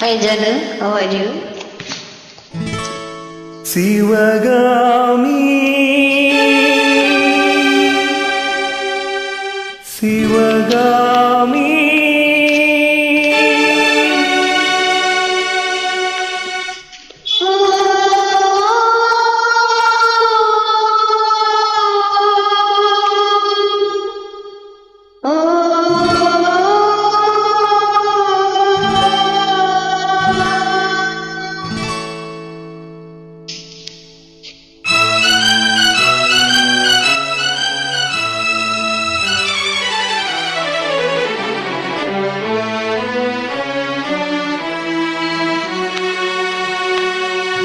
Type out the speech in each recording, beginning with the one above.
Hi Janu, how are you? Sivagami, Sivagami,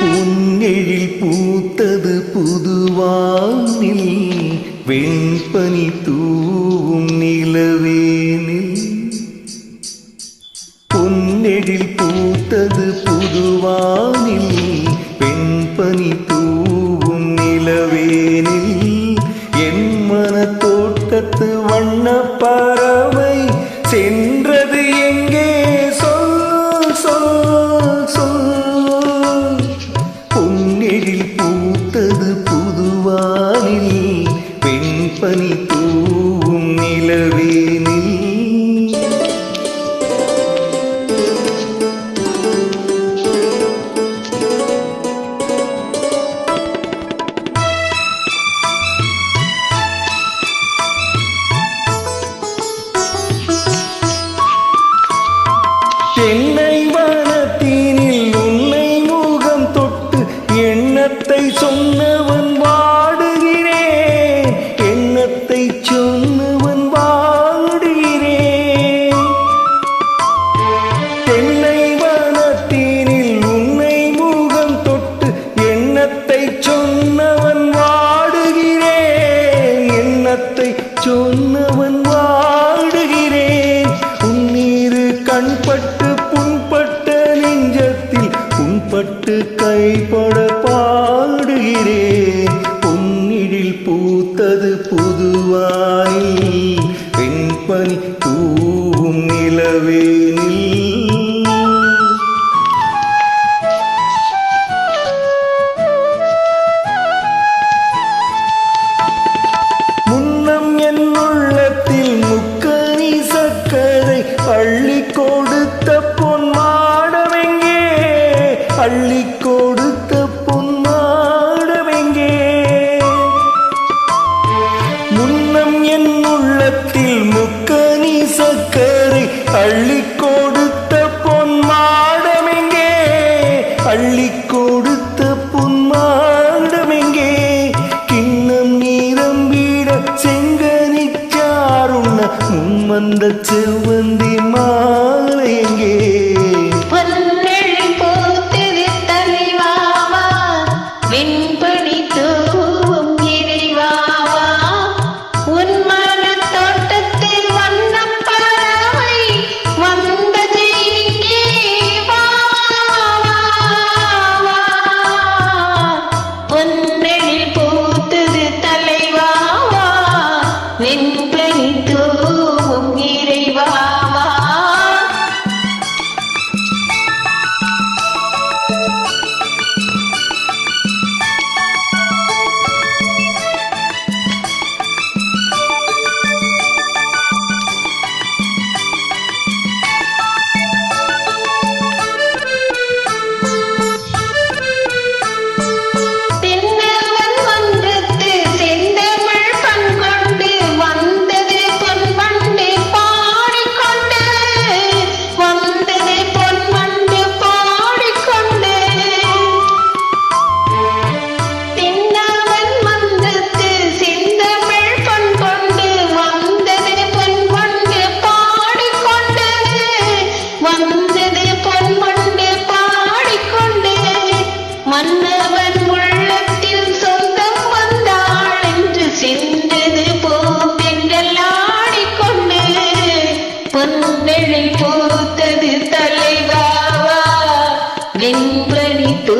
பொன்னெழில் பூத்தது புதுவானில் வெண்பனி தூவும் நிலவேனில். பொன்னெழில் பூத்தது புதுவானில் வெண்பனி தூவும் நிலவேனில். என் மன தோட்டத்து வண்ண பறவை சென்றது எங்கே சொல் சொல் சொல். பொன்னெழில் பூத்தது புதுவானில் வெண்பனி தூவும் நிலவேனில். தென்னை வனத்தினில் உன்னை முகம் தொட்டு எண்ணத்தை சொன்னவன் வாடுகிறேன், எண்ணத்தை சொன்னவன் வாடுகிறேன். தென்னை வனத்தினில் உன்னை முகம் தொட்டு எண்ணத்தை சொன்னவன் வாடுகிறேன், எண்ணத்தை சொன்னவன் வாடுகிறேன். உன்னீரு கண்பட்டு புண்பட்ட நெஞ்சத்தில் புண்பட்டு கைப்பட பாடுகிறேன். பொன்னிழில் பூத்தது புதுவானில் வெண்பனி தூவும் நிலவேனில். முன்னம் என் உள்ளத்தில் முக்கனி சக்கரை அள்ளி கொடுத்த பொன்மாடமெங்கே, அள்ளி கொடுத்த பொன்மாடமெங்கே. முன்னம் என் உள்ளத்தில் முக்கனி சக்கரை அள்ளி கொடுத்த பொன்மாடமெங்கே, அள்ளி கொடுத்த பொன்மாடமெங்கே. கிண்ணம் நீரம்பிட செங்கனிச்சாருண்ண முன்வந்த செவ்வந்தி மாலை எங்கே. பொன்னெழில் பூத்தது தலைவாவா, வெண்பனி தூவும் இறைவாவா. உன் மனத் தோட்டத்தில் வண்ணப் பறவை வந்தது இங்கே. வா, வா, வா. பொன்னெழில் பூத்தது தலைவாவா, வெண்பனி தூவும் இறைவாவா. தென்னவன் மன்றத்து செந்தமிழ் பண்கொண்டு வந்தது பொன்வண்டு பாடிக்கொண்டு, வந்தது பொன்வண்டு பாடிக்கொண்டு. தென்னவன் மன்றத்து செந்தமிழ் பண்கொண்டு வந்தது பொன்வண்டு பாடிக்கொண்டு, வந்தது பொன்வண்டு பாடிக்கொண்டு. மன்னவன் உள்ளத்தில் சொந்தம் வந்தாள் என்று சென்றது பூந்தென்றல் ஆடிக்கொண்டு. பொன்னெழில் பூத்தது தலைவாவா, வெண்பனி தூ